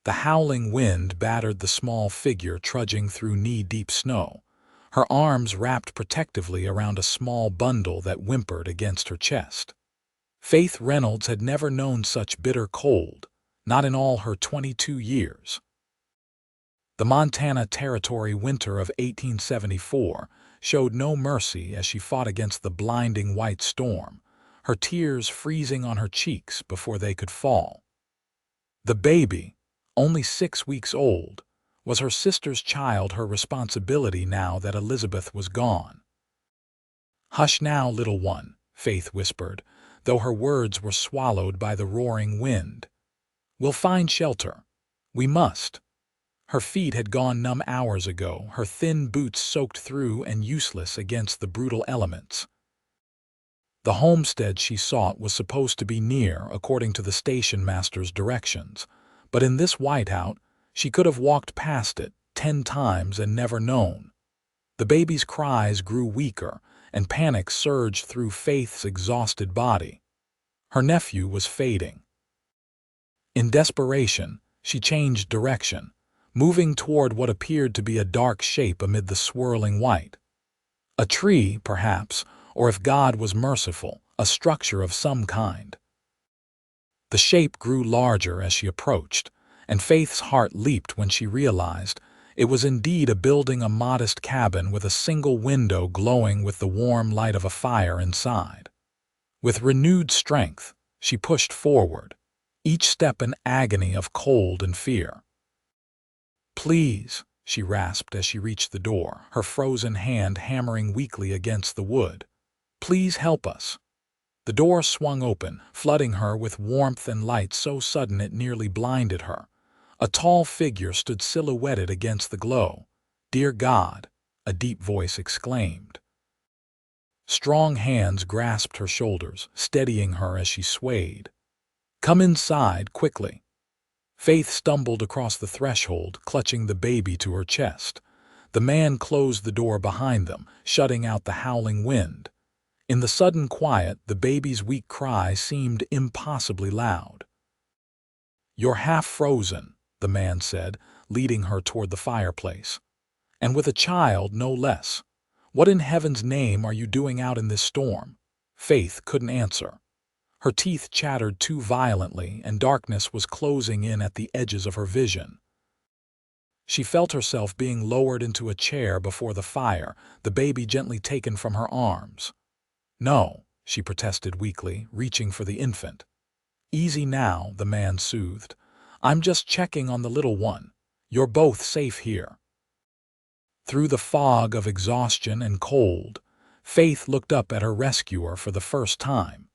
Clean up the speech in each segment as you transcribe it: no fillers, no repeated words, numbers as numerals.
The howling wind battered the small figure trudging through knee-deep snow, her arms wrapped protectively around a small bundle that whimpered against her chest. Faith Reynolds had never known such bitter cold, not in all her 22 years. The Montana Territory winter of 1874 showed no mercy as she fought against the blinding white storm, her tears freezing on her cheeks before they could fall. The baby, only 6 weeks old, was her sister's child, her responsibility now that Elizabeth was gone. "Hush now, little one," Faith whispered, though her words were swallowed by the roaring wind. "We'll find shelter. We must." Her feet had gone numb hours ago, her thin boots soaked through and useless against the brutal elements. The homestead she sought was supposed to be near, according to the station master's directions, but in this whiteout, she could have walked past it 10 times and never known. The baby's cries grew weaker, and panic surged through Faith's exhausted body. Her nephew was fading. In desperation, she changed direction, moving toward what appeared to be a dark shape amid the swirling white. A tree, perhaps, or if God was merciful, a structure of some kind. The shape grew larger as she approached, and Faith's heart leaped when she realized it was indeed a building, a modest cabin with a single window glowing with the warm light of a fire inside. With renewed strength, she pushed forward, each step an agony of cold and fear. "Please," she rasped as she reached the door, her frozen hand hammering weakly against the wood. "Please help us." The door swung open, flooding her with warmth and light so sudden it nearly blinded her. A tall figure stood silhouetted against the glow. "Dear God," a deep voice exclaimed. Strong hands grasped her shoulders, steadying her as she swayed. "Come inside, quickly." Faith stumbled across the threshold, clutching the baby to her chest. The man closed the door behind them, shutting out the howling wind. In the sudden quiet, the baby's weak cry seemed impossibly loud. "You're half frozen," the man said, leading her toward the fireplace. "And with a child, no less. What in heaven's name are you doing out in this storm?" Faith couldn't answer. Her teeth chattered too violently, and darkness was closing in at the edges of her vision. She felt herself being lowered into a chair before the fire, the baby gently taken from her arms. "No," she protested weakly, reaching for the infant. "Easy now," the man soothed. "I'm just checking on the little one. You're both safe here." Through the fog of exhaustion and cold, Faith looked up at her rescuer for the first time.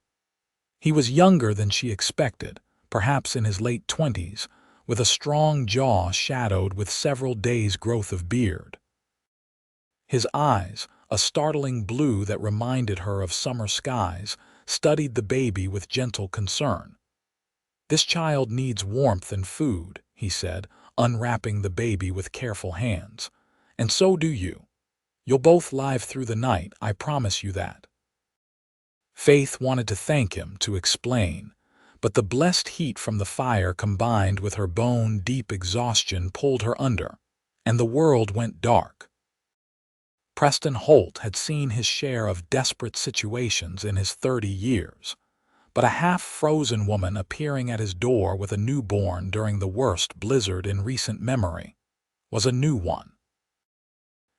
He was younger than she expected, perhaps in his late 20s, with a strong jaw shadowed with several days' growth of beard. His eyes, a startling blue that reminded her of summer skies, studied the baby with gentle concern. "This child needs warmth and food," he said, unwrapping the baby with careful hands. "And so do you. You'll both live through the night, I promise you that." Faith wanted to thank him, to explain, but the blessed heat from the fire combined with her bone-deep exhaustion pulled her under, and the world went dark. Preston Holt had seen his share of desperate situations in his 30 years, but a half-frozen woman appearing at his door with a newborn during the worst blizzard in recent memory was a new one.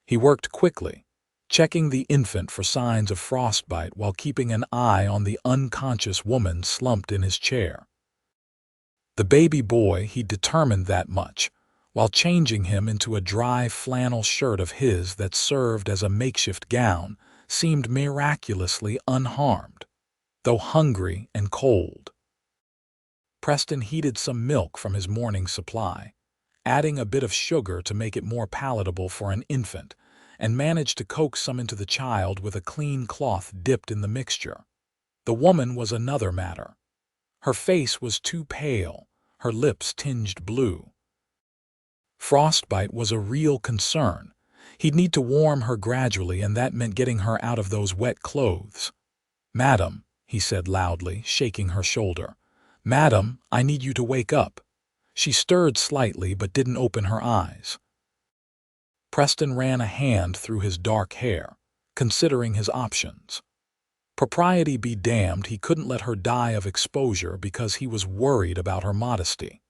He worked quickly, checking the infant for signs of frostbite while keeping an eye on the unconscious woman slumped in his chair. The baby boy, he determined that much, while changing him into a dry flannel shirt of his that served as a makeshift gown, seemed miraculously unharmed, though hungry and cold. Preston heated some milk from his morning supply, adding a bit of sugar to make it more palatable for an infant, and managed to coax some into the child with a clean cloth dipped in the mixture. The woman was another matter. Her face was too pale, her lips tinged blue. Frostbite was a real concern. He'd need to warm her gradually, and that meant getting her out of those wet clothes. "Madam," he said loudly, shaking her shoulder. "Madam, I need you to wake up." She stirred slightly but didn't open her eyes. Preston ran a hand through his dark hair, considering his options. Propriety be damned, he couldn't let her die of exposure because he was worried about her modesty.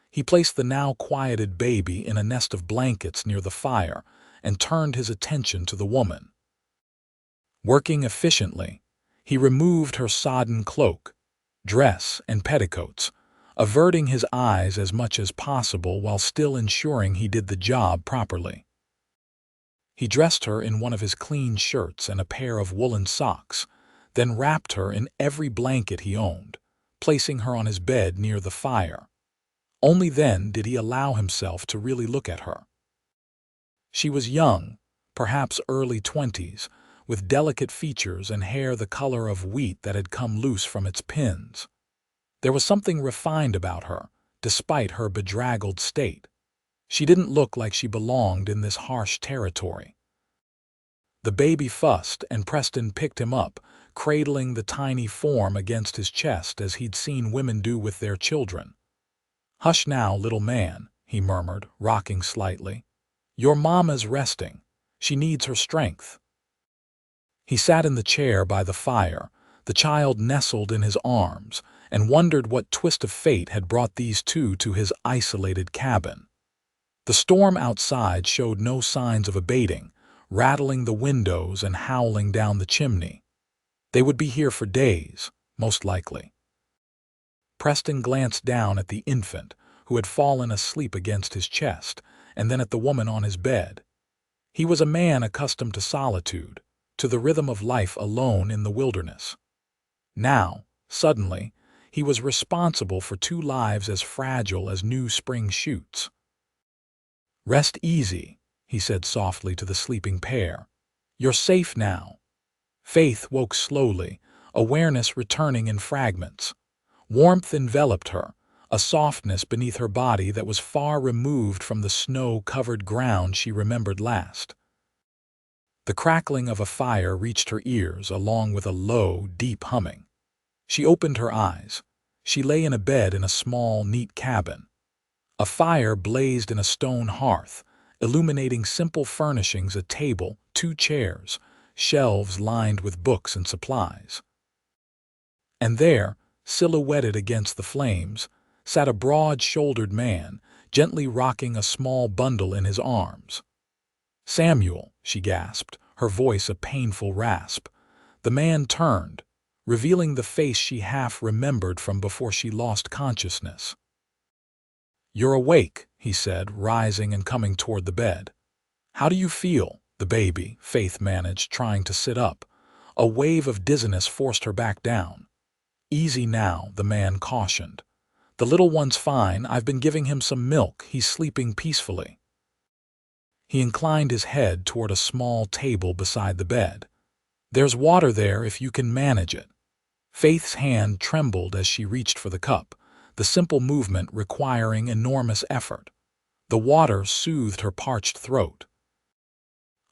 He placed the now quieted baby in a nest of blankets near the fire and turned his attention to the woman. Working efficiently, he removed her sodden cloak, dress, and petticoats, averting his eyes as much as possible while still ensuring he did the job properly. He dressed her in one of his clean shirts and a pair of woolen socks, then wrapped her in every blanket he owned, placing her on his bed near the fire. Only then did he allow himself to really look at her. She was young, perhaps early 20s, with delicate features and hair the color of wheat that had come loose from its pins. There was something refined about her, despite her bedraggled state. She didn't look like she belonged in this harsh territory. The baby fussed, and Preston picked him up, cradling the tiny form against his chest as he'd seen women do with their children. "Hush now, little man," he murmured, rocking slightly. "Your mama's resting. She needs her strength." He sat in the chair by the fire, the child nestled in his arms, and wondered what twist of fate had brought these two to his isolated cabin. The storm outside showed no signs of abating, rattling the windows and howling down the chimney. They would be here for days, most likely. Preston glanced down at the infant, who had fallen asleep against his chest, and then at the woman on his bed. He was a man accustomed to solitude, to the rhythm of life alone in the wilderness. Now, suddenly, he was responsible for two lives as fragile as new spring shoots. "Rest easy," he said softly to the sleeping pair. "You're safe now." Faith woke slowly, awareness returning in fragments. Warmth enveloped her, a softness beneath her body that was far removed from the snow-covered ground she remembered last. The crackling of a fire reached her ears along with a low, deep humming. She opened her eyes. She lay in a bed in a small, neat cabin. A fire blazed in a stone hearth, illuminating simple furnishings: a table, 2 chairs, shelves lined with books and supplies. And there, silhouetted against the flames, sat a broad-shouldered man, gently rocking a small bundle in his arms. "Samuel," she gasped, her voice a painful rasp. The man turned, revealing the face she half remembered from before she lost consciousness. "You're awake," he said, rising and coming toward the bed. "How do you feel?" The baby, Faith managed, trying to sit up. A wave of dizziness forced her back down. "Easy now," the man cautioned. "The little one's fine. I've been giving him some milk. He's sleeping peacefully." He inclined his head toward a small table beside the bed. "There's water there if you can manage it." Faith's hand trembled as she reached for the cup, the simple movement requiring enormous effort. The water soothed her parched throat.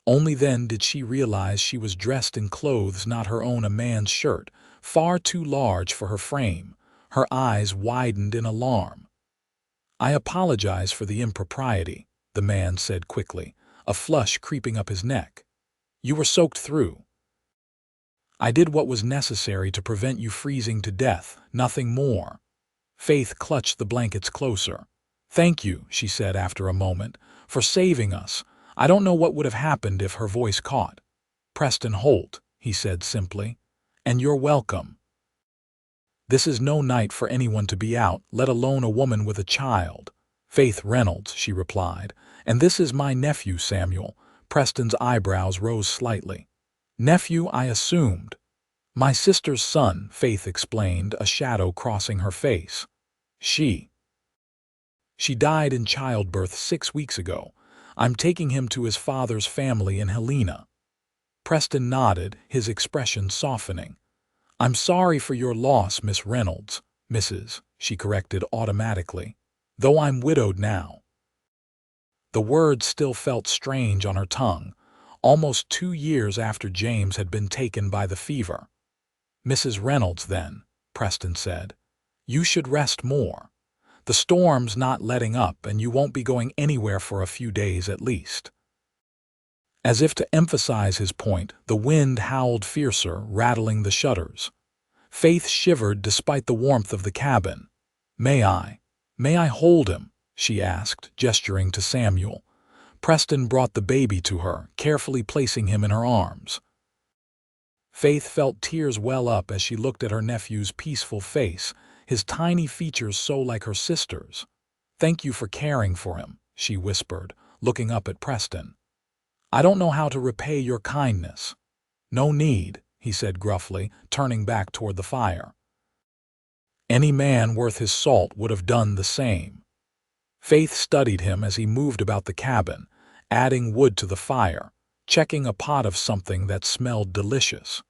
Only then did she realize she was dressed in clothes not her own, a man's shirt, far too large for her frame. Her eyes widened in alarm. "I apologize for the impropriety," the man said quickly, a flush creeping up his neck. "You were soaked through. I did what was necessary to prevent you freezing to death, nothing more." Faith clutched the blankets closer. "Thank you," she said after a moment, "for saving us. I don't know what would have happened if." Her voice caught. "Preston Holt," he said simply, "and you're welcome. This is no night for anyone to be out, let alone a woman with a child." "Faith Reynolds," she replied, "and this is my nephew Samuel." Preston's eyebrows rose slightly. "Nephew, I assumed." "My sister's son," Faith explained, a shadow crossing her face. She died in childbirth 6 weeks ago. I'm taking him to his father's family in Helena." Preston nodded, his expression softening. "I'm sorry for your loss, Miss Reynolds." "Mrs.," she corrected automatically, "though I'm widowed now." The word still felt strange on her tongue, almost 2 years after James had been taken by the fever. "Mrs. Reynolds, then," Preston said. "You should rest more." The storm's not letting up, and you won't be going anywhere for a few days at least." As if to emphasize his point, the wind howled fiercer, rattling the shutters. Faith shivered despite the warmth of the cabin. May I hold him?" she asked, gesturing to Samuel. Preston brought the baby to her, carefully placing him in her arms. Faith felt tears well up as she looked at her nephew's peaceful face, his tiny features so like her sister's. "Thank you for caring for him," she whispered, looking up at Preston. "I don't know how to repay your kindness." "No need," he said gruffly, turning back toward the fire. Any man worth his salt would have done the same. Faith studied him as he moved about the cabin, adding wood to the fire, checking a pot of something that smelled delicious.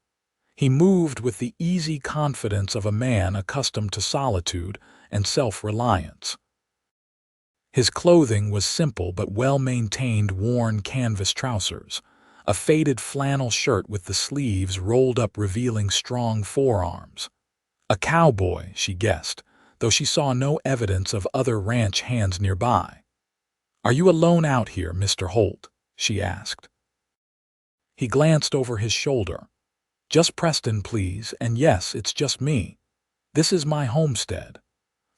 He moved with the easy confidence of a man accustomed to solitude and self-reliance. His clothing was simple but well-maintained worn canvas trousers, a faded flannel shirt with the sleeves rolled up revealing strong forearms. A cowboy, she guessed, though she saw no evidence of other ranch hands nearby. "Are you alone out here, Mr. Holt?" she asked. He glanced over his shoulder. "Just Preston, please, and yes, it's just me. This is my homestead.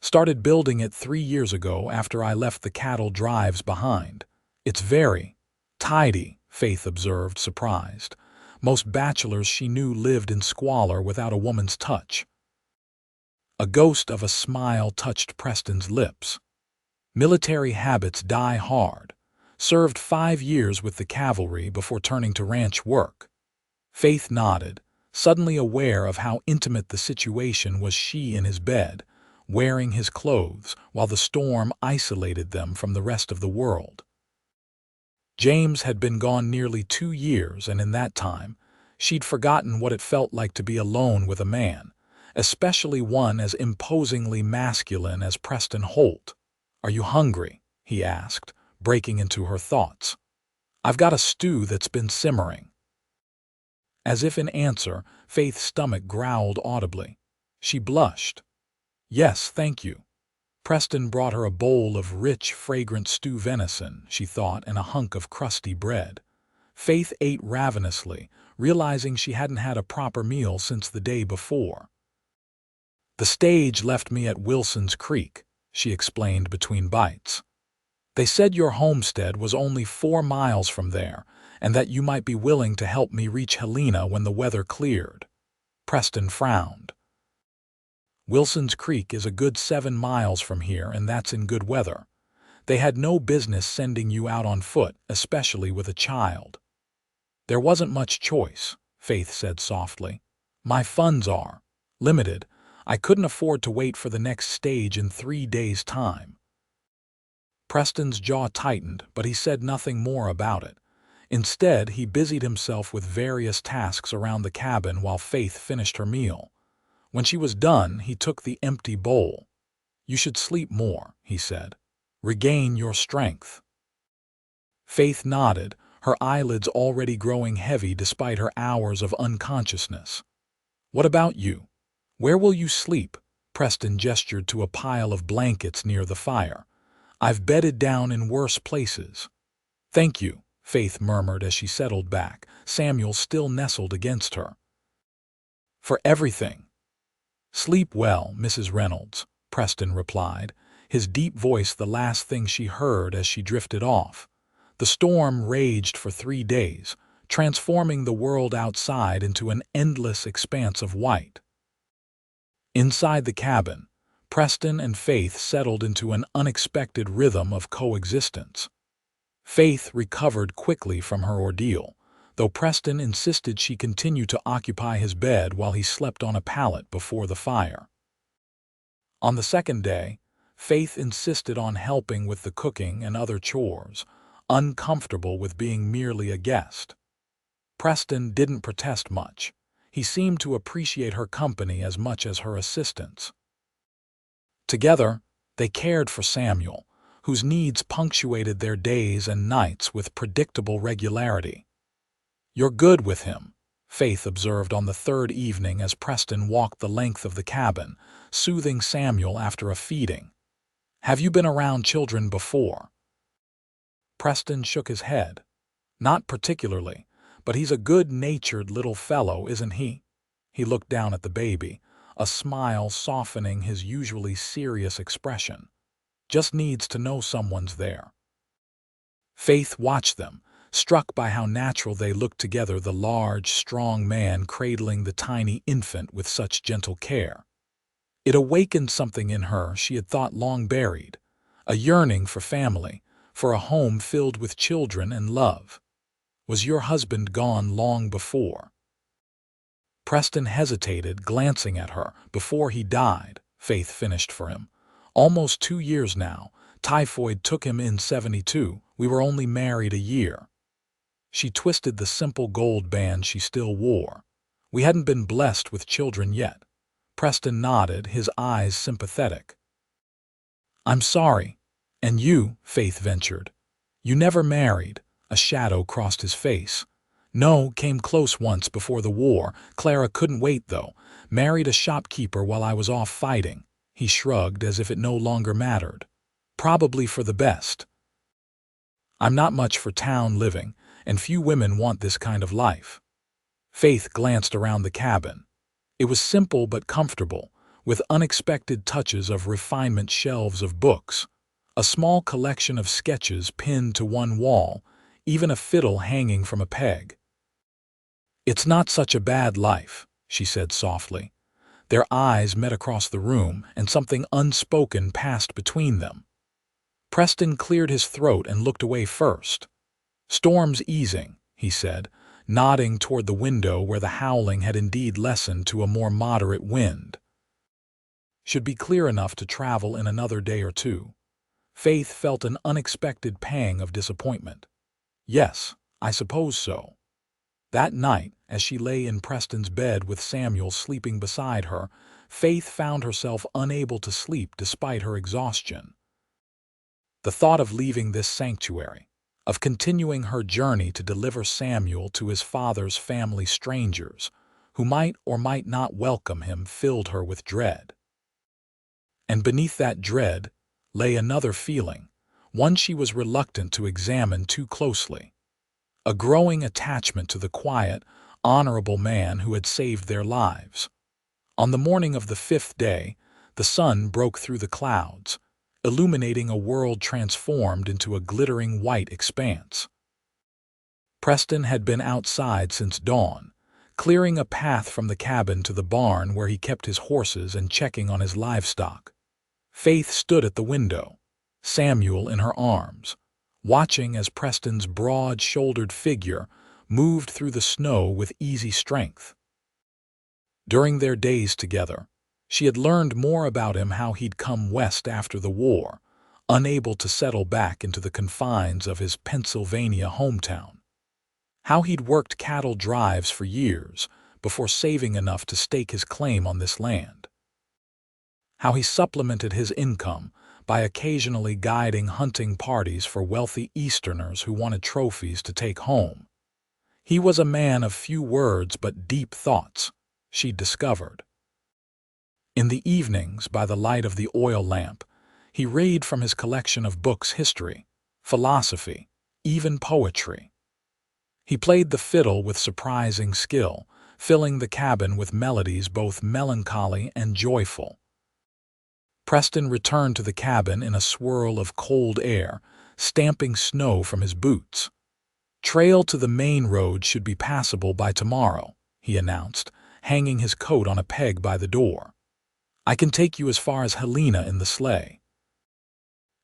Started building it 3 years ago after I left the cattle drives behind. It's very tidy," Faith observed, surprised. Most bachelors she knew lived in squalor without a woman's touch. A ghost of a smile touched Preston's lips. Military habits die hard. Served 5 years with the cavalry before turning to ranch work. Faith nodded, suddenly aware of how intimate the situation was. She in his bed, wearing his clothes, while the storm isolated them from the rest of the world. James had been gone nearly 2 years, and in that time, she'd forgotten what it felt like to be alone with a man, especially one as imposingly masculine as Preston Holt. "Are you hungry?" he asked, breaking into her thoughts. "I've got a stew that's been simmering." As if in answer, Faith's stomach growled audibly. She blushed. "Yes, thank you." Preston brought her a bowl of rich, fragrant stew venison, she thought, and a hunk of crusty bread. Faith ate ravenously, realizing she hadn't had a proper meal since the day before. "The stage left me at Wilson's Creek," she explained between bites. "They said your homestead was only 4 miles from there, and that you might be willing to help me reach Helena when the weather cleared." Preston frowned. "Wilson's Creek is a good 7 miles from here, and that's in good weather. They had no business sending you out on foot, especially with a child." "There wasn't much choice," Faith said softly. "My funds are limited. I couldn't afford to wait for the next stage in 3 days' time." Preston's jaw tightened, but he said nothing more about it. Instead, he busied himself with various tasks around the cabin while Faith finished her meal. When she was done, he took the empty bowl. "You should sleep more," he said. "Regain your strength." Faith nodded, her eyelids already growing heavy despite her hours of unconsciousness. "What about you? Where will you sleep?" Preston gestured to a pile of blankets near the fire. "I've bedded down in worse places." "Thank you," Faith murmured as she settled back, Samuel still nestled against her. "For everything." "Sleep well, Mrs. Reynolds," Preston replied, his deep voice the last thing she heard as she drifted off. The storm raged for 3 days, transforming the world outside into an endless expanse of white. Inside the cabin, Preston and Faith settled into an unexpected rhythm of coexistence. Faith recovered quickly from her ordeal, though Preston insisted she continue to occupy his bed while he slept on a pallet before the fire. On the second day, Faith insisted on helping with the cooking and other chores, uncomfortable with being merely a guest. Preston didn't protest much. He seemed to appreciate her company as much as her assistance. Together, they cared for Samuel, whose needs punctuated their days and nights with predictable regularity. "You're good with him," Faith observed on the 3rd evening as Preston walked the length of the cabin, soothing Samuel after a feeding. Have you been around children before? Preston shook his head. Not particularly, but he's a good-natured little fellow, isn't he? He looked down at the baby, a smile softening his usually serious expression. Just needs to know someone's there. Faith watched them, struck by how natural they looked together, the large, strong man cradling the tiny infant with such gentle care. It awakened something in her she had thought long buried, a yearning for family, for a home filled with children and love. Was your husband gone long before? Preston hesitated, glancing at her. Before he died, Faith finished for him. Almost 2 years now. Typhoid took him in 72. We were only married a year. She twisted the simple gold band she still wore. We hadn't been blessed with children yet. Preston nodded, his eyes sympathetic. I'm sorry. And you, Faith ventured. You never married. A shadow crossed his face. No, came close once before the war. Clara couldn't wait, though. Married a shopkeeper while I was off fighting. He shrugged as if it no longer mattered. Probably for the best. I'm not much for town living, and few women want this kind of life. Faith glanced around the cabin. It was simple but comfortable, with unexpected touches of refinement, shelves of books, a small collection of sketches pinned to one wall, even a fiddle hanging from a peg. It's not such a bad life, she said softly. Their eyes met across the room, and something unspoken passed between them. Preston cleared his throat and looked away first. Storm's easing, he said, nodding toward the window where the howling had indeed lessened to a more moderate wind. Should be clear enough to travel in another day or two. Faith felt an unexpected pang of disappointment. Yes, I suppose so. That night, as she lay in Preston's bed with Samuel sleeping beside her, Faith found herself unable to sleep despite her exhaustion. The thought of leaving this sanctuary, of continuing her journey to deliver Samuel to his father's family strangers, who might or might not welcome him, filled her with dread. And beneath that dread lay another feeling, one she was reluctant to examine too closely. A growing attachment to the quiet, honorable man who had saved their lives. On the morning of the 5th day, the sun broke through the clouds, illuminating a world transformed into a glittering white expanse. Preston had been outside since dawn, clearing a path from the cabin to the barn where he kept his horses and checking on his livestock. Faith stood at the window, Samuel in her arms, watching as Preston's broad-shouldered figure moved through the snow with easy strength. During their days together, she had learned more about him, how he'd come west after the war, unable to settle back into the confines of his Pennsylvania hometown. How he'd worked cattle drives for years before saving enough to stake his claim on this land. How he supplemented his income by occasionally guiding hunting parties for wealthy Easterners who wanted trophies to take home. He was a man of few words but deep thoughts, she'd discovered. In the evenings, by the light of the oil lamp, he read from his collection of books history, philosophy, even poetry. He played the fiddle with surprising skill, filling the cabin with melodies both melancholy and joyful. Preston returned to the cabin in a swirl of cold air, stamping snow from his boots. Trail to the main road should be passable by tomorrow, he announced, hanging his coat on a peg by the door. I can take you as far as Helena in the sleigh.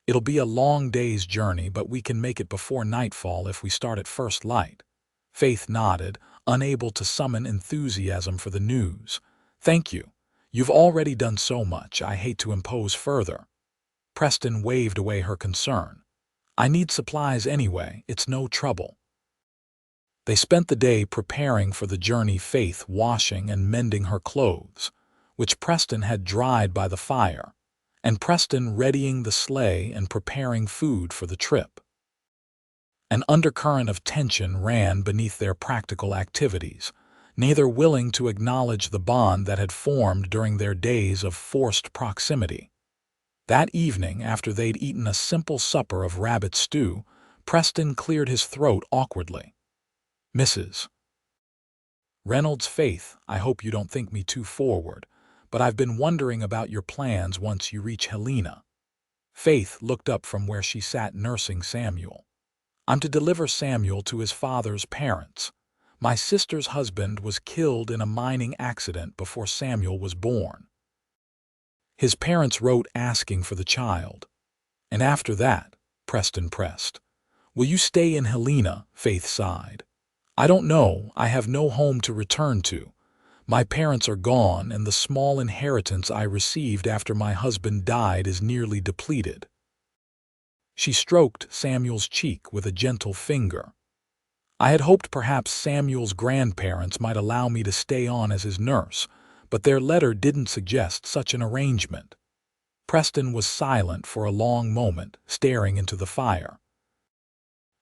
It'll be a long day's journey, but we can make it before nightfall if we start at first light. Faith nodded, unable to summon enthusiasm for the news. Thank you. You've already done so much, I hate to impose further. Preston waved away her concern. I need supplies anyway, it's no trouble. They spent the day preparing for the journey, Faith washing and mending her clothes, which Preston had dried by the fire, and Preston readying the sleigh and preparing food for the trip. An undercurrent of tension ran beneath their practical activities, neither willing to acknowledge the bond that had formed during their days of forced proximity. That evening, after they'd eaten a simple supper of rabbit stew, Preston cleared his throat awkwardly. "Mrs. Reynolds, Faith, I hope you don't think me too forward, but I've been wondering about your plans once you reach Helena." Faith looked up from where she sat nursing Samuel. "I'm to deliver Samuel to his father's parents. My sister's husband was killed in a mining accident before Samuel was born. His parents wrote asking for the child. And after that," Preston pressed. "Will you stay in Helena?" Faith sighed. "I don't know. I have no home to return to. My parents are gone, and the small inheritance I received after my husband died is nearly depleted." She stroked Samuel's cheek with a gentle finger. "I had hoped perhaps Samuel's grandparents might allow me to stay on as his nurse, but their letter didn't suggest such an arrangement." Preston was silent for a long moment, staring into the fire.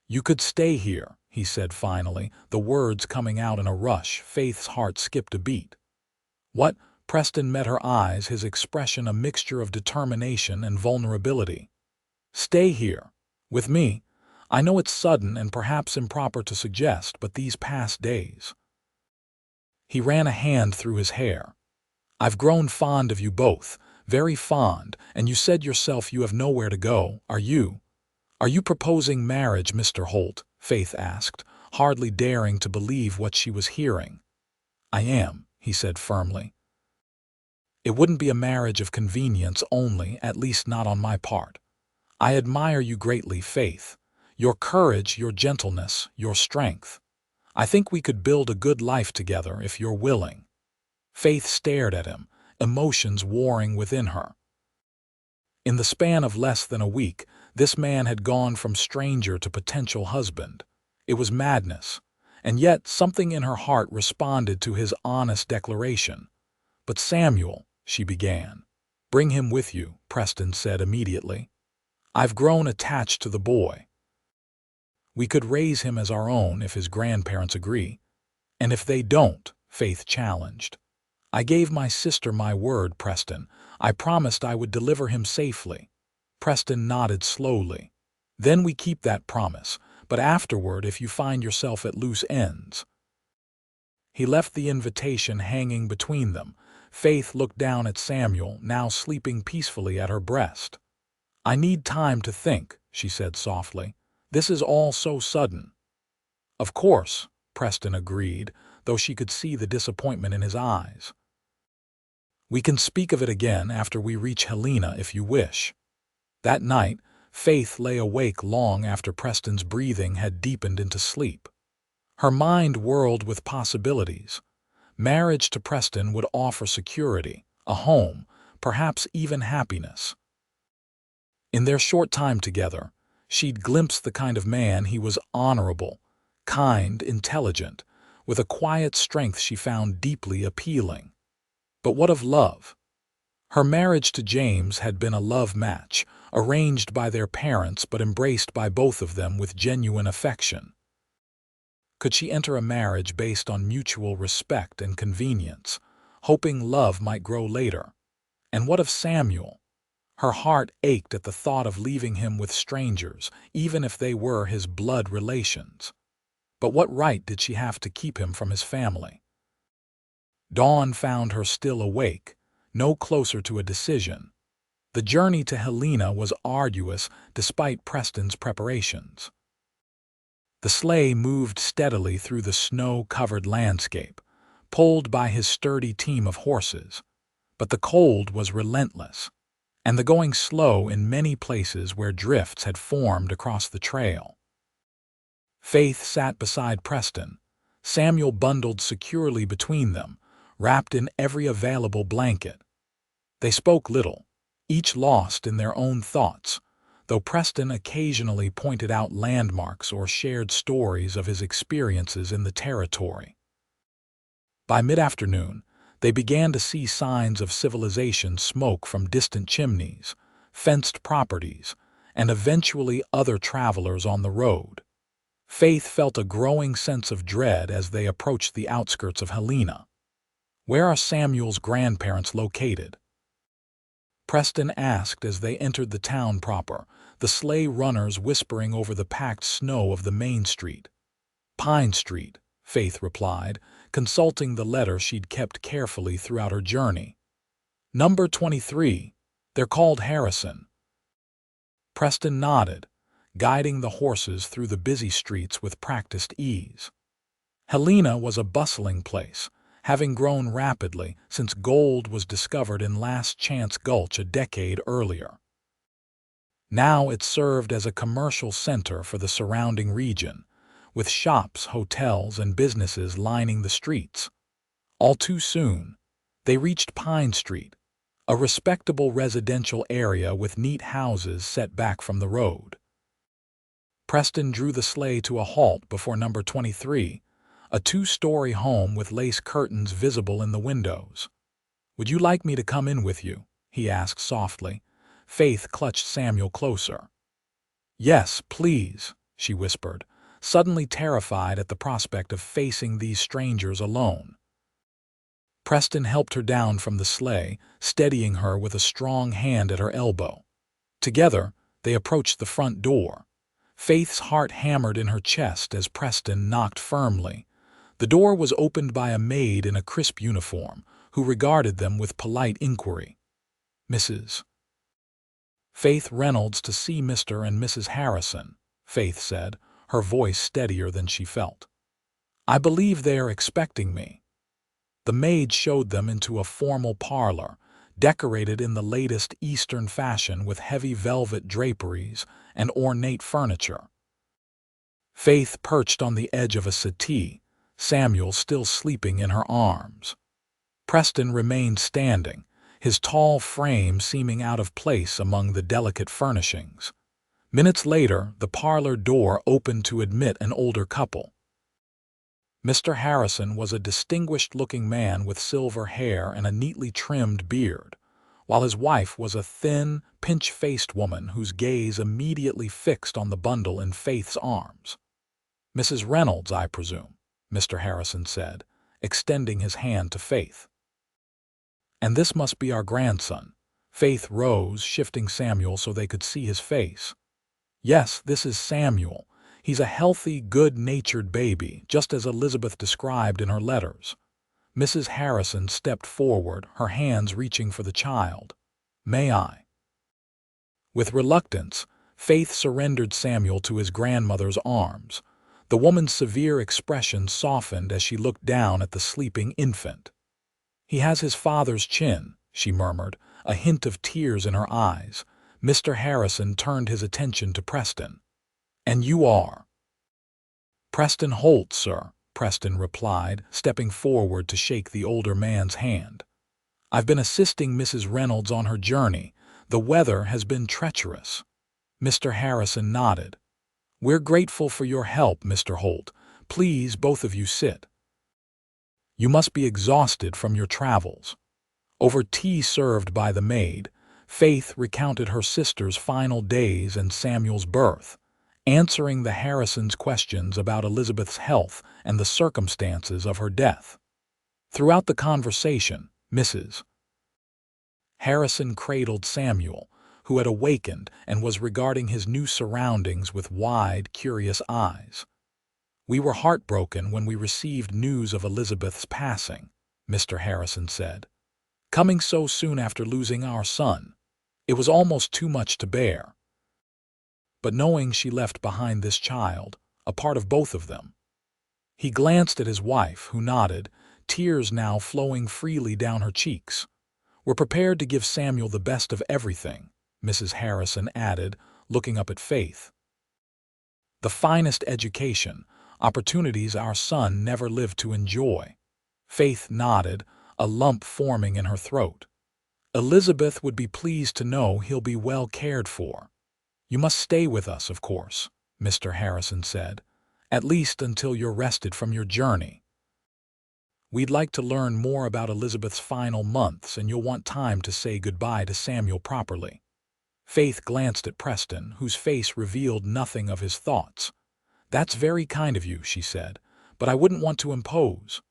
"You could stay here," he said finally, the words coming out in a rush. Faith's heart skipped a beat. "What?" Preston met her eyes, his expression a mixture of determination and vulnerability. "Stay here. With me. I know it's sudden and perhaps improper to suggest, but these past days—" He ran a hand through his hair. "I've grown fond of you both, very fond, and you said yourself you have nowhere to go. Are you proposing marriage, Mr. Holt?" Faith asked, hardly daring to believe what she was hearing. "I am," he said firmly. "It wouldn't be a marriage of convenience only, at least not on my part. I admire you greatly, Faith. Your courage, your gentleness, your strength. I think we could build a good life together if you're willing." Faith stared at him, emotions warring within her. In the span of less than a week, this man had gone from stranger to potential husband. It was madness, and yet something in her heart responded to his honest declaration. "But Samuel," she began. "Bring him with you," Preston said immediately. "I've grown attached to the boy. We could raise him as our own if his grandparents agree." "And if they don't?" Faith challenged. "I gave my sister my word, Preston. I promised I would deliver him safely." Preston nodded slowly. "Then we keep that promise, but afterward if you find yourself at loose ends." He left the invitation hanging between them. Faith looked down at Samuel, now sleeping peacefully at her breast. "I need time to think," she said softly. "This is all so sudden." "Of course," Preston agreed, though she could see the disappointment in his eyes. "We can speak of it again after we reach Helena if you wish." That night, Faith lay awake long after Preston's breathing had deepened into sleep. Her mind whirled with possibilities. Marriage to Preston would offer security, a home, perhaps even happiness. In their short time together, she'd glimpsed the kind of man he was: honorable, kind, intelligent, with a quiet strength she found deeply appealing. But what of love? Her marriage to James had been a love match, arranged by their parents but embraced by both of them with genuine affection. Could she enter a marriage based on mutual respect and convenience, hoping love might grow later? And what of Samuel? Her heart ached at the thought of leaving him with strangers, even if they were his blood relations. But what right did she have to keep him from his family? Dawn found her still awake, no closer to a decision. The journey to Helena was arduous despite Preston's preparations. The sleigh moved steadily through the snow-covered landscape, pulled by his sturdy team of horses. But the cold was relentless, and the going slow in many places where drifts had formed across the trail. Faith sat beside Preston, Samuel bundled securely between them, wrapped in every available blanket. They spoke little, each lost in their own thoughts, though Preston occasionally pointed out landmarks or shared stories of his experiences in the territory. By mid-afternoon, they began to see signs of civilization: smoke from distant chimneys, fenced properties, and eventually other travelers on the road. Faith felt a growing sense of dread as they approached the outskirts of Helena. "Where are Samuel's grandparents located?" Preston asked as they entered the town proper, the sleigh runners whispering over the packed snow of the main street. Pine Street, Faith replied, consulting the letter she'd kept carefully throughout her journey. Number 23. They're called Harrison. Preston nodded, guiding the horses through the busy streets with practiced ease. Helena was a bustling place, having grown rapidly since gold was discovered in Last Chance Gulch a decade earlier. Now it served as a commercial center for the surrounding region, with shops, hotels, and businesses lining the streets. All too soon, they reached Pine Street, a respectable residential area with neat houses set back from the road. Preston drew the sleigh to a halt before number 23, a two-story home with lace curtains visible in the windows. "Would you like me to come in with you?" he asked softly. Faith clutched Samuel closer. "Yes, please," she whispered, suddenly terrified at the prospect of facing these strangers alone. Preston helped her down from the sleigh, steadying her with a strong hand at her elbow. Together, they approached the front door. Faith's heart hammered in her chest as Preston knocked firmly. The door was opened by a maid in a crisp uniform, who regarded them with polite inquiry. "Mrs. Faith Reynolds to see Mr. and Mrs. Harrison," Faith said, her voice steadier than she felt. "I believe they are expecting me." The maid showed them into a formal parlor, decorated in the latest Eastern fashion with heavy velvet draperies and ornate furniture. Faith perched on the edge of a settee, Samuel still sleeping in her arms. Preston remained standing, his tall frame seeming out of place among the delicate furnishings. Minutes later, the parlor door opened to admit an older couple. Mr. Harrison was a distinguished-looking man with silver hair and a neatly trimmed beard, while his wife was a thin, pinch-faced woman whose gaze immediately fixed on the bundle in Faith's arms. "Mrs. Reynolds, I presume," Mr. Harrison said, extending his hand to Faith. "And this must be our grandson." Faith rose, shifting Samuel so they could see his face. "Yes, this is Samuel. He's a healthy, good-natured baby, just as Elizabeth described in her letters." Mrs. Harrison stepped forward, her hands reaching for the child. "May I?" With reluctance, Faith surrendered Samuel to his grandmother's arms. The woman's severe expression softened as she looked down at the sleeping infant. "He has his father's chin," she murmured, a hint of tears in her eyes. Mr. Harrison turned his attention to Preston. "And you are?" "Preston Holt, sir," Preston replied, stepping forward to shake the older man's hand. "I've been assisting Mrs. Reynolds on her journey. The weather has been treacherous." Mr. Harrison nodded. "We're grateful for your help, Mr. Holt. Please, both of you sit. You must be exhausted from your travels." Over tea served by the maid, Faith recounted her sister's final days and Samuel's birth, answering the Harrisons' questions about Elizabeth's health and the circumstances of her death. Throughout the conversation, Mrs. Harrison cradled Samuel, who had awakened and was regarding his new surroundings with wide, curious eyes. "We were heartbroken when we received news of Elizabeth's passing," Mr. Harrison said. "Coming so soon after losing our son, it was almost too much to bear. But knowing she left behind this child, a part of both of them." He glanced at his wife, who nodded, tears now flowing freely down her cheeks. "We're prepared to give Samuel the best of everything," Mrs. Harrison added, looking up at Faith. "The finest education, opportunities our son never lived to enjoy." Faith nodded, a lump forming in her throat. "Elizabeth would be pleased to know he'll be well cared for." "You must stay with us, of course," Mr. Harrison said, "at least until you're rested from your journey. We'd like to learn more about Elizabeth's final months, and you'll want time to say goodbye to Samuel properly." Faith glanced at Preston, whose face revealed nothing of his thoughts. "That's very kind of you," she said, "but I wouldn't want to impose."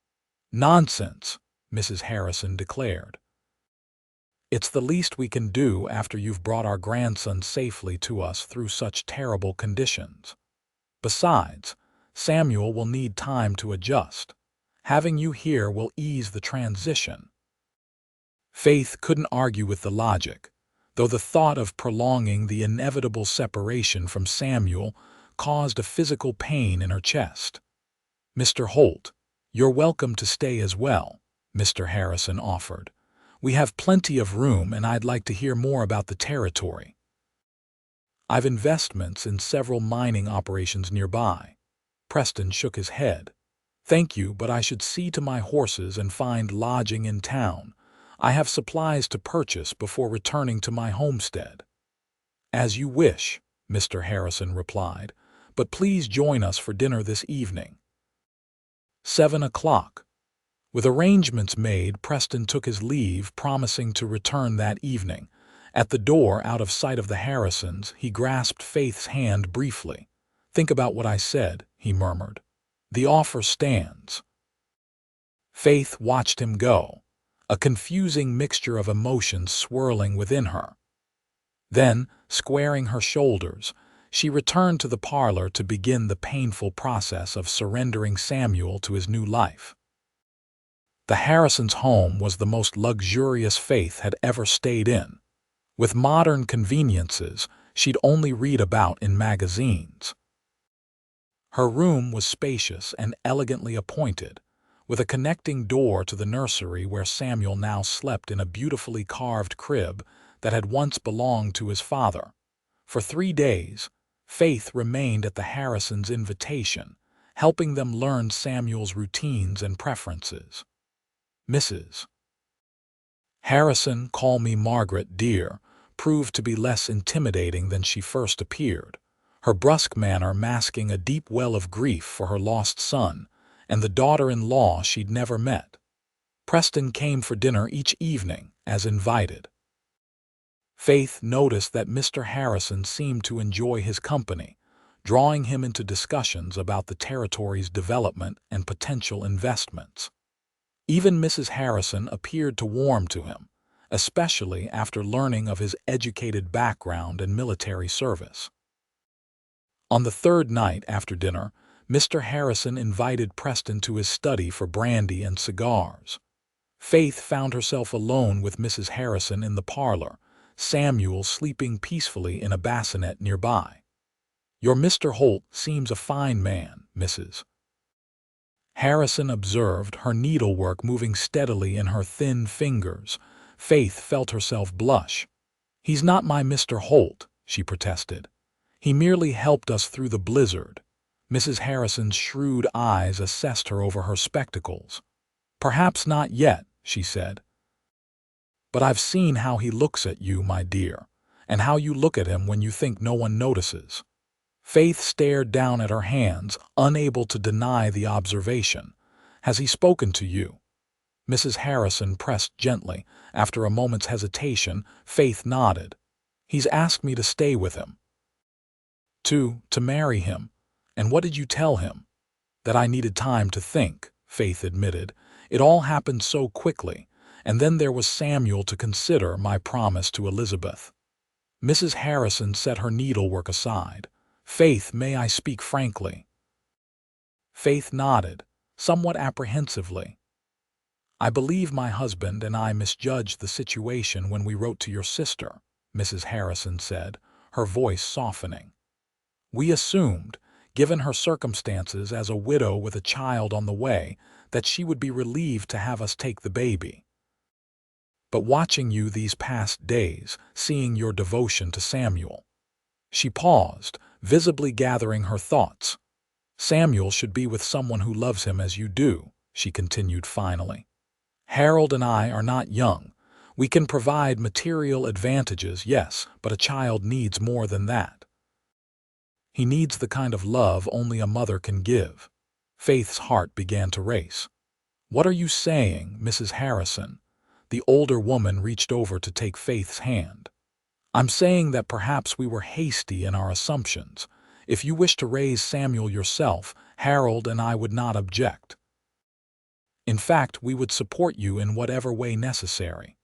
"Nonsense," Mrs. Harrison declared. It's the least we can do after you've brought our grandson safely to us through such terrible conditions. Besides, Samuel will need time to adjust. Having you here will ease the transition." Faith couldn't argue with the logic, though the thought of prolonging the inevitable separation from Samuel caused a physical pain in her chest. "Mr. Holt, you're welcome to stay as well," Mr. Harrison offered. "We have plenty of room and I'd like to hear more about the territory. I've investments in several mining operations nearby." Preston shook his head. "Thank you, but I should see to my horses and find lodging in town. I have supplies to purchase before returning to my homestead." "As you wish," Mr. Harrison replied, "but please join us for dinner this evening." 7 o'clock. With arrangements made, Preston took his leave, promising to return that evening. At the door, out of sight of the Harrisons, he grasped Faith's hand briefly. "Think about what I said," he murmured. "The offer stands." Faith watched him go, a confusing mixture of emotions swirling within her. Then, squaring her shoulders, she returned to the parlor to begin the painful process of surrendering Samuel to his new life. The Harrisons' home was the most luxurious Faith had ever stayed in. With modern conveniences she'd only read about in magazines. Her room was spacious and elegantly appointed, with a connecting door to the nursery where Samuel now slept in a beautifully carved crib that had once belonged to his father. For 3 days, Faith remained at the Harrisons' invitation, helping them learn Samuel's routines and preferences. Mrs. Harrison, call me Margaret, dear, proved to be less intimidating than she first appeared, her brusque manner masking a deep well of grief for her lost son and the daughter-in-law she'd never met. Preston came for dinner each evening, as invited. Faith noticed that Mr. Harrison seemed to enjoy his company, drawing him into discussions about the territory's development and potential investments. Even Mrs. Harrison appeared to warm to him, especially after learning of his educated background and military service. On the 3rd night after dinner, Mr. Harrison invited Preston to his study for brandy and cigars. Faith found herself alone with Mrs. Harrison in the parlor, Samuel sleeping peacefully in a bassinet nearby. "Your Mr. Holt seems a fine man, Mrs. Harrison observed, her needlework moving steadily in her thin fingers. Faith felt herself blush. "He's not my Mr. Holt," she protested. "He merely helped us through the blizzard." Mrs. Harrison's shrewd eyes assessed her over her spectacles. "Perhaps not yet," she said. "But I've seen how he looks at you, my dear, and how you look at him when you think no one notices." Faith stared down at her hands, unable to deny the observation. "Has he spoken to you?" Mrs. Harrison pressed gently. After a moment's hesitation, Faith nodded. "He's asked me to stay with him. To marry him. And what did you tell him?" "That I needed time to think," Faith admitted. "It all happened so quickly, and then there was Samuel to consider, my promise to Elizabeth." Mrs. Harrison set her needlework aside. "Faith, may I speak frankly?" Faith nodded, somewhat apprehensively. "I believe my husband and I misjudged the situation when we wrote to your sister," Mrs. Harrison said, her voice softening. "We assumed, given her circumstances as a widow with a child on the way, that she would be relieved to have us take the baby. But watching you these past days, seeing your devotion to Samuel—" She paused, visibly gathering her thoughts. "Samuel should be with someone who loves him as you do," she continued finally. "Harold and I are not young. We can provide material advantages, yes, but a child needs more than that. He needs the kind of love only a mother can give." Faith's heart began to race. "What are you saying, Mrs. Harrison?" The older woman reached over to take Faith's hand. "I'm saying that perhaps we were hasty in our assumptions. If you wish to raise Samuel yourself, Harold and I would not object. In fact, we would support you in whatever way necessary."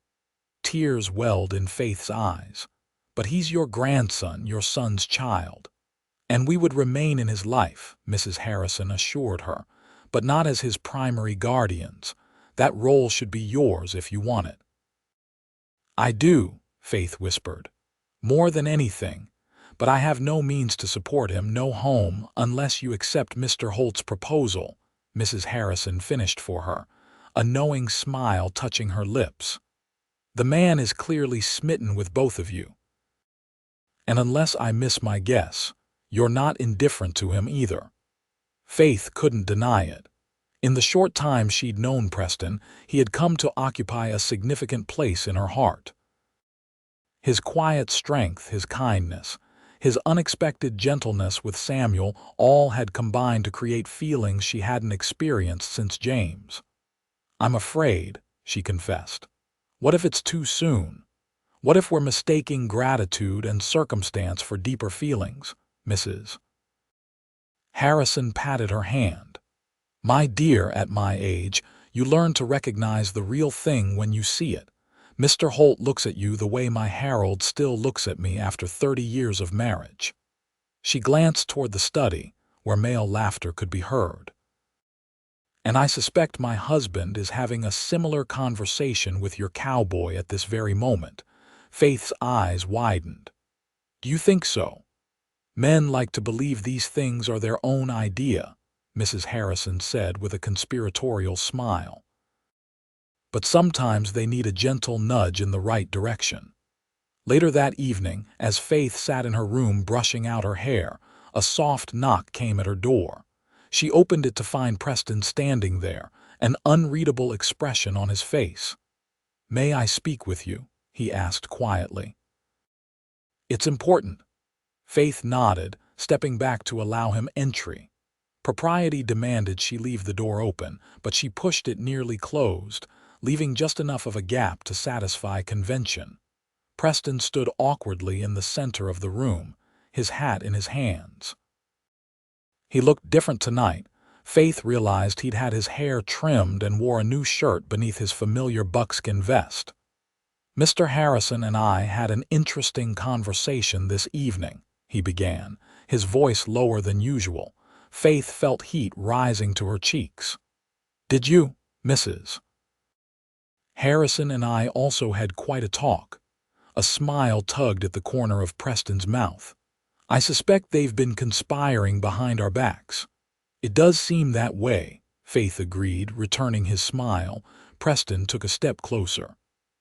Tears welled in Faith's eyes. "But he's your grandson, your son's child. And we would remain in his life," Mrs. Harrison assured her, "but not as his primary guardians. That role should be yours if you want it." "I do," Faith whispered. "More than anything. But I have no means to support him, no home, unless you accept Mr. Holt's proposal," Mrs. Harrison finished for her, a knowing smile touching her lips. "The man is clearly smitten with both of you. And unless I miss my guess, you're not indifferent to him either." Faith couldn't deny it. In the short time she'd known Preston, he had come to occupy a significant place in her heart. His quiet strength, his kindness, his unexpected gentleness with Samuel all had combined to create feelings she hadn't experienced since James. "I'm afraid," she confessed. "What if it's too soon? What if we're mistaking gratitude and circumstance for deeper feelings?" Mrs. Harrison patted her hand. "My dear, at my age, you learn to recognize the real thing when you see it. Mr. Holt looks at you the way my Harold still looks at me after 30 years of marriage." She glanced toward the study, where male laughter could be heard. "And I suspect my husband is having a similar conversation with your cowboy at this very moment." Faith's eyes widened. "Do you think so?" "Men like to believe these things are their own idea," Mrs. Harrison said with a conspiratorial smile. "But sometimes they need a gentle nudge in the right direction." Later that evening, as Faith sat in her room brushing out her hair, a soft knock came at her door. She opened it to find Preston standing there, an unreadable expression on his face. "May I speak with you?" he asked quietly. "It's important." Faith nodded, stepping back to allow him entry. Propriety demanded she leave the door open, but she pushed it nearly closed, leaving just enough of a gap to satisfy convention. Preston stood awkwardly in the center of the room, his hat in his hands. He looked different tonight. Faith realized he'd had his hair trimmed and wore a new shirt beneath his familiar buckskin vest. "Mr. Harrison and I had an interesting conversation this evening," he began, his voice lower than usual. Faith felt heat rising to her cheeks. "Did you, Mrs. Harrison and I also had quite a talk." A smile tugged at the corner of Preston's mouth. "I suspect they've been conspiring behind our backs." "It does seem that way," Faith agreed, returning his smile. Preston took a step closer.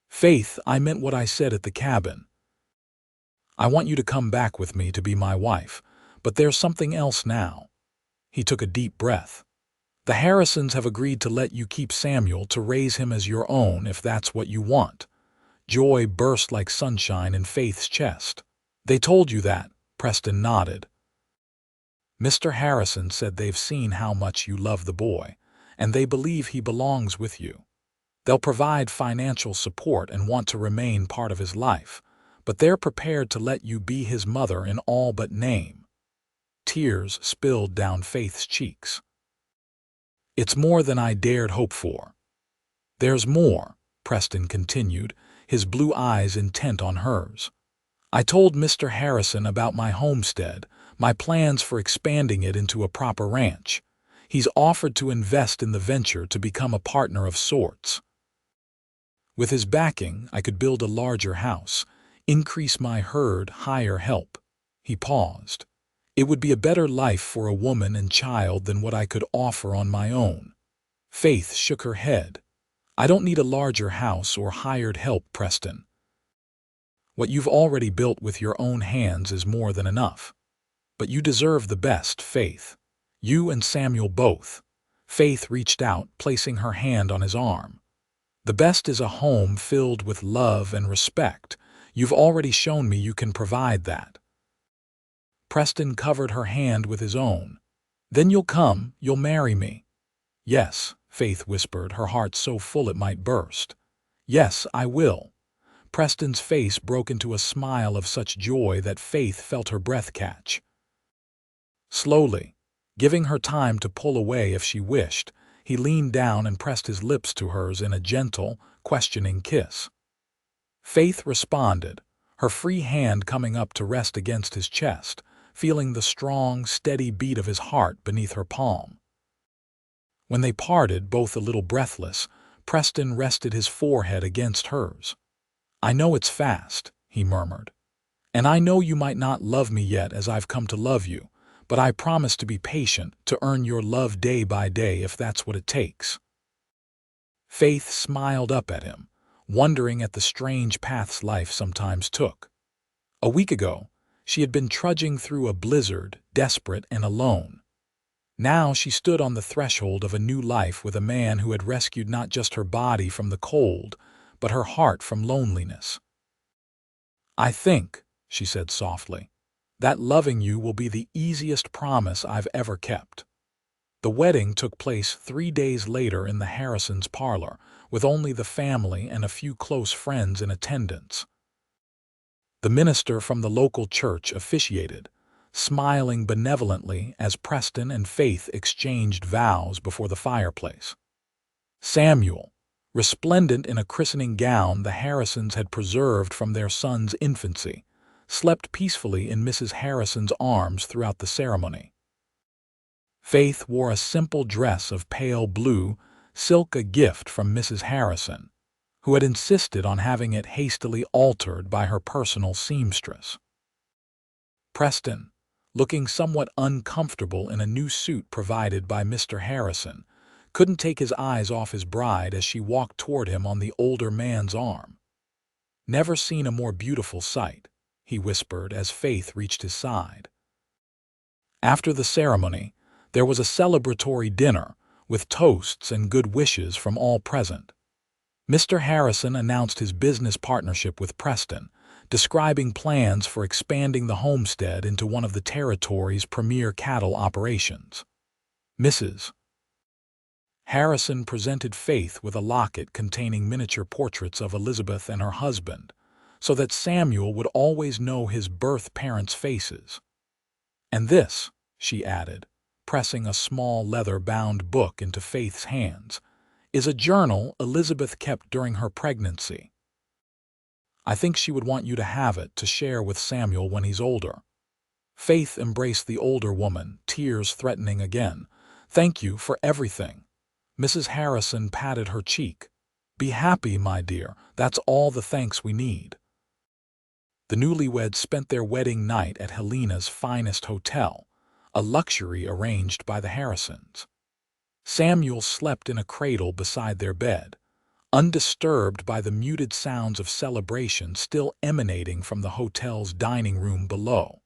"Faith, I meant what I said at the cabin. I want you to come back with me to be my wife, but there's something else now." He took a deep breath. "The Harrisons have agreed to let you keep Samuel, to raise him as your own if that's what you want." Joy burst like sunshine in Faith's chest. "They told you that?" Preston nodded. "Mr. Harrison said they've seen how much you love the boy, and they believe he belongs with you. They'll provide financial support and want to remain part of his life, but they're prepared to let you be his mother in all but name." Tears spilled down Faith's cheeks. "It's more than I dared hope for." "There's more," Preston continued, his blue eyes intent on hers. "I told Mr. Harrison about my homestead, my plans for expanding it into a proper ranch. He's offered to invest in the venture, to become a partner of sorts. With his backing, I could build a larger house, increase my herd, hire help." He paused. "It would be a better life for a woman and child than what I could offer on my own." Faith shook her head. "I don't need a larger house or hired help, Preston. What you've already built with your own hands is more than enough. But you deserve the best, Faith. You and Samuel both." Faith reached out, placing her hand on his arm. "The best is a home filled with love and respect. You've already shown me you can provide that." Preston covered her hand with his own. "Then you'll marry me." "Yes," Faith whispered, her heart so full it might burst. "Yes, I will." Preston's face broke into a smile of such joy that Faith felt her breath catch. Slowly, giving her time to pull away if she wished, he leaned down and pressed his lips to hers in a gentle, questioning kiss. Faith responded, her free hand coming up to rest against his chest, feeling the strong, steady beat of his heart beneath her palm. When they parted, both a little breathless, Preston rested his forehead against hers. "I know it's fast," he murmured. "And I know you might not love me yet as I've come to love you, but I promise to be patient, to earn your love day by day if that's what it takes." Faith smiled up at him, wondering at the strange paths life sometimes took. A week ago, she had been trudging through a blizzard, desperate and alone. Now she stood on the threshold of a new life with a man who had rescued not just her body from the cold, but her heart from loneliness. "I think," she said softly, "that loving you will be the easiest promise I've ever kept." The wedding took place 3 days later in the Harrisons' parlor, with only the family and a few close friends in attendance. The minister from the local church officiated, smiling benevolently as Preston and Faith exchanged vows before the fireplace. Samuel, resplendent in a christening gown the Harrisons had preserved from their son's infancy, slept peacefully in Mrs. Harrison's arms throughout the ceremony. Faith wore a simple dress of pale blue silk, a gift from Mrs. Harrison, who had insisted on having it hastily altered by her personal seamstress. Preston, looking somewhat uncomfortable in a new suit provided by Mr. Harrison, couldn't take his eyes off his bride as she walked toward him on the older man's arm. "Never seen a more beautiful sight," he whispered as Faith reached his side. After the ceremony, there was a celebratory dinner with toasts and good wishes from all present. Mr. Harrison announced his business partnership with Preston, describing plans for expanding the homestead into one of the territory's premier cattle operations. Mrs. Harrison presented Faith with a locket containing miniature portraits of Elizabeth and her husband, so that Samuel would always know his birth parents' faces. "And this," she added, pressing a small leather-bound book into Faith's hands, "is a journal Elizabeth kept during her pregnancy. I think she would want you to have it to share with Samuel when he's older." Faith embraced the older woman, tears threatening again. "Thank you for everything." Mrs. Harrison patted her cheek. "Be happy, my dear. That's all the thanks we need." The newlyweds spent their wedding night at Helena's finest hotel, a luxury arranged by the Harrisons. Samuel slept in a cradle beside their bed, undisturbed by the muted sounds of celebration still emanating from the hotel's dining room below.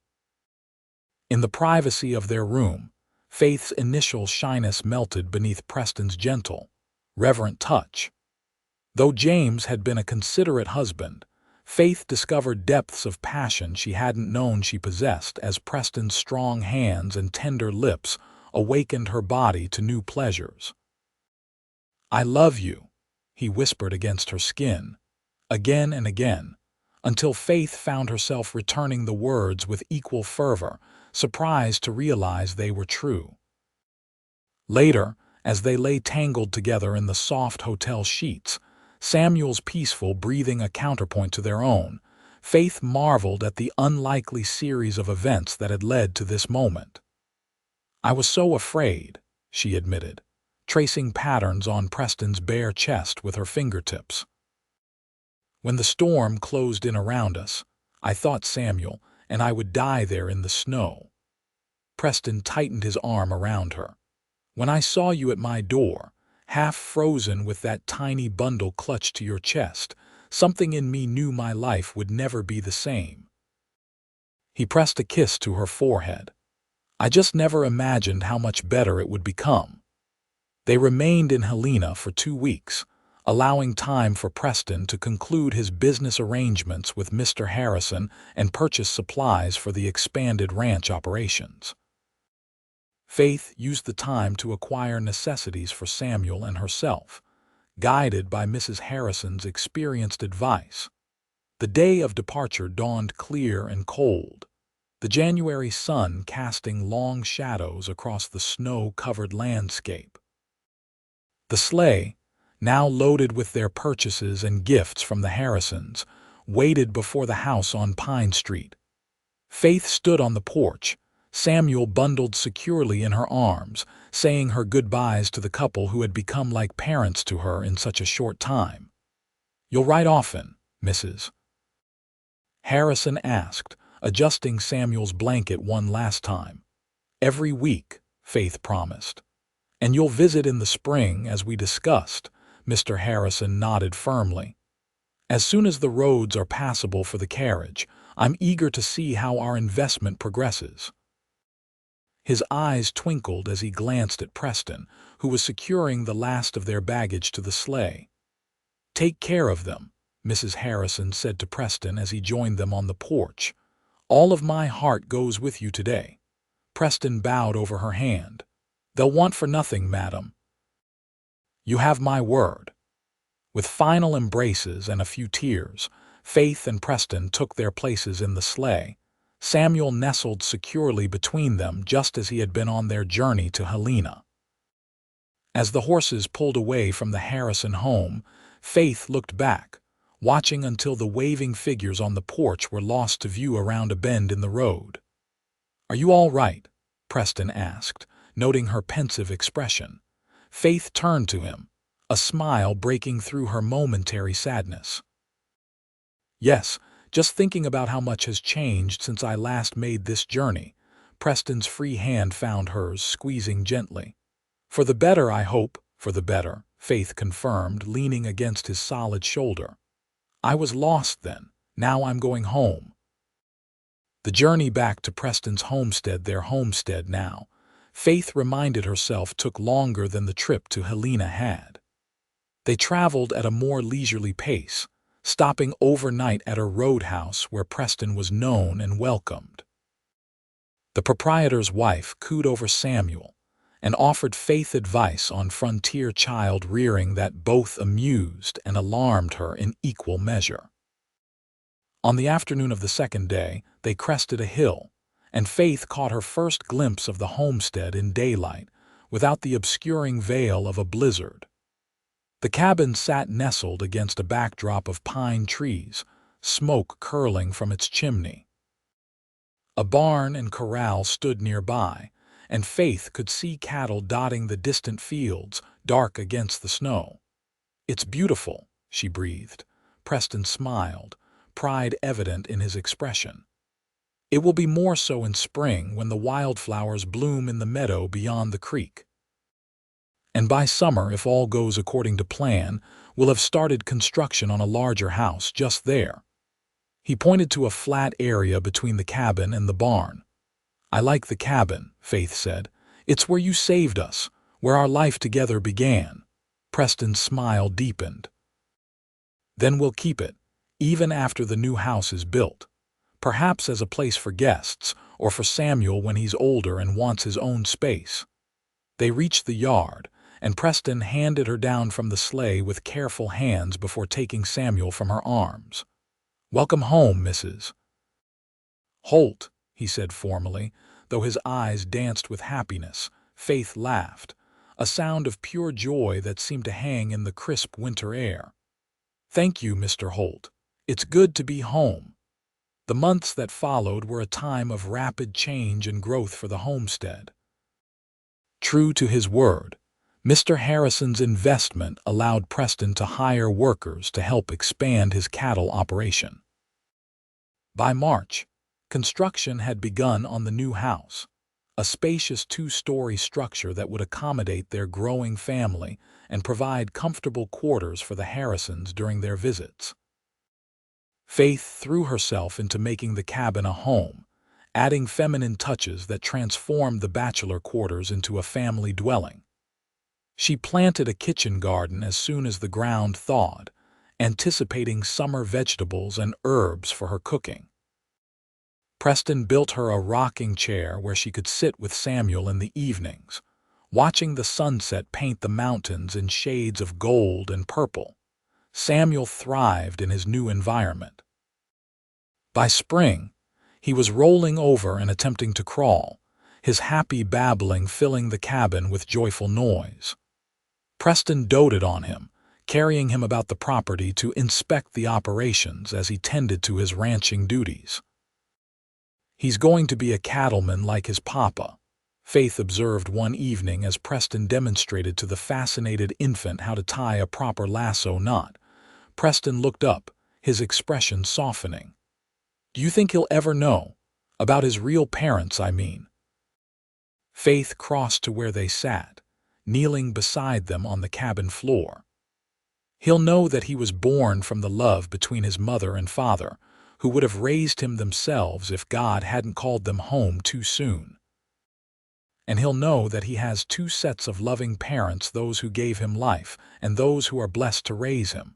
In the privacy of their room, Faith's initial shyness melted beneath Preston's gentle, reverent touch. Though James had been a considerate husband, Faith discovered depths of passion she hadn't known she possessed as Preston's strong hands and tender lips awakened her body to new pleasures. "I love you," he whispered against her skin, again and again, until Faith found herself returning the words with equal fervor, surprised to realize they were true. Later, as they lay tangled together in the soft hotel sheets, Samuel's peaceful breathing a counterpoint to their own, Faith marveled at the unlikely series of events that had led to this moment. "I was so afraid," she admitted, tracing patterns on Preston's bare chest with her fingertips. "When the storm closed in around us, I thought Samuel and I would die there in the snow." Preston tightened his arm around her. "When I saw you at my door, half frozen with that tiny bundle clutched to your chest, something in me knew my life would never be the same." He pressed a kiss to her forehead. "I just never imagined how much better it would become." They remained in Helena for 2 weeks, allowing time for Preston to conclude his business arrangements with Mr. Harrison and purchase supplies for the expanded ranch operations. Faith used the time to acquire necessities for Samuel and herself, guided by Mrs. Harrison's experienced advice. The day of departure dawned clear and cold, the January sun casting long shadows across the snow-covered landscape. The sleigh, now loaded with their purchases and gifts from the Harrisons, waited before the house on Pine Street. Faith stood on the porch, Samuel bundled securely in her arms, saying her goodbyes to the couple who had become like parents to her in such a short time. "You'll write often, Mrs. Harrison asked, adjusting Samuel's blanket one last time. "Every week," Faith promised. "And you'll visit in the spring, as we discussed." Mr. Harrison nodded firmly. "As soon as the roads are passable for the carriage, I'm eager to see how our investment progresses." His eyes twinkled as he glanced at Preston, who was securing the last of their baggage to the sleigh. "Take care of them," Mrs. Harrison said to Preston as he joined them on the porch. "All of my heart goes with you today." Preston bowed over her hand. "They'll want for nothing, madam." "You have my word." With final embraces and a few tears, Faith and Preston took their places in the sleigh. Samuel nestled securely between them just as he had been on their journey to Helena. As the horses pulled away from the Harrison home, Faith looked back, watching until the waving figures on the porch were lost to view around a bend in the road. "Are you all right?" Preston asked, noting her pensive expression. Faith turned to him, a smile breaking through her momentary sadness. "Yes, just thinking about how much has changed since I last made this journey." Preston's free hand found hers, squeezing gently. "For the better, I hope." "For the better," Faith confirmed, leaning against his solid shoulder. "I was lost then. Now I'm going home." The journey back to Preston's homestead, their homestead now, Faith reminded herself took longer than the trip to Helena had. They traveled at a more leisurely pace, stopping overnight at a roadhouse where Preston was known and welcomed. The proprietor's wife cooed over Samuel and offered Faith advice on frontier child rearing that both amused and alarmed her in equal measure. On the afternoon of the second day, they crested a hill, and Faith caught her first glimpse of the homestead in daylight, without the obscuring veil of a blizzard. The cabin sat nestled against a backdrop of pine trees, smoke curling from its chimney. A barn and corral stood nearby, and Faith could see cattle dotting the distant fields, dark against the snow. "It's beautiful," she breathed. Preston smiled, pride evident in his expression. "It will be more so in spring when the wildflowers bloom in the meadow beyond the creek. And by summer, if all goes according to plan, we'll have started construction on a larger house just there." He pointed to a flat area between the cabin and the barn. "I like the cabin," Faith said. "It's where you saved us, where our life together began." Preston's smile deepened. "Then we'll keep it, even after the new house is built. Perhaps as a place for guests, or for Samuel when he's older and wants his own space." They reached the yard, and Preston handed her down from the sleigh with careful hands before taking Samuel from her arms. "Welcome home, Mrs. Holt," he said formally, though his eyes danced with happiness. Faith laughed, a sound of pure joy that seemed to hang in the crisp winter air. "Thank you, Mr. Holt. It's good to be home." The months that followed were a time of rapid change and growth for the homestead. True to his word, Mr. Harrison's investment allowed Preston to hire workers to help expand his cattle operation. By March, construction had begun on the new house, a spacious two-story structure that would accommodate their growing family and provide comfortable quarters for the Harrisons during their visits. Faith threw herself into making the cabin a home, adding feminine touches that transformed the bachelor quarters into a family dwelling. She planted a kitchen garden as soon as the ground thawed, anticipating summer vegetables and herbs for her cooking. Preston built her a rocking chair where she could sit with Samuel in the evenings, watching the sunset paint the mountains in shades of gold and purple. Samuel thrived in his new environment. By spring, he was rolling over and attempting to crawl, his happy babbling filling the cabin with joyful noise. Preston doted on him, carrying him about the property to inspect the operations as he tended to his ranching duties. "He's going to be a cattleman like his papa," Faith observed one evening as Preston demonstrated to the fascinated infant how to tie a proper lasso knot. Preston looked up, his expression softening. "Do you think he'll ever know? About his real parents, I mean." Faith crossed to where they sat, kneeling beside them on the cabin floor. "He'll know that he was born from the love between his mother and father, who would have raised him themselves if God hadn't called them home too soon. And he'll know that he has two sets of loving parents, those who gave him life and those who are blessed to raise him."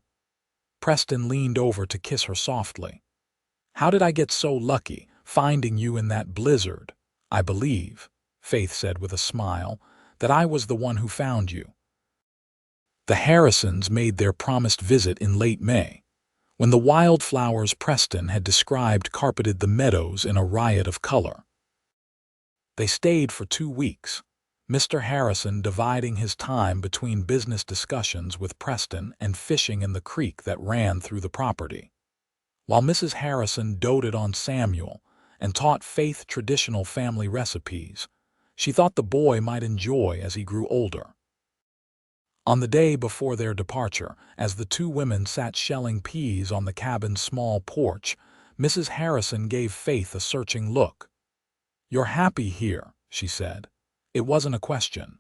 Preston leaned over to kiss her softly. "How did I get so lucky, finding you in that blizzard? I believe," Faith said with a smile, "that I was the one who found you." The Harrisons made their promised visit in late May, when the wildflowers Preston had described carpeted the meadows in a riot of color. They stayed for 2 weeks, Mr. Harrison dividing his time between business discussions with Preston and fishing in the creek that ran through the property, while Mrs. Harrison doted on Samuel and taught Faith traditional family recipes she thought the boy might enjoy as he grew older. On the day before their departure, as the two women sat shelling peas on the cabin's small porch, Mrs. Harrison gave Faith a searching look. "You're happy here," she said. "It wasn't a question."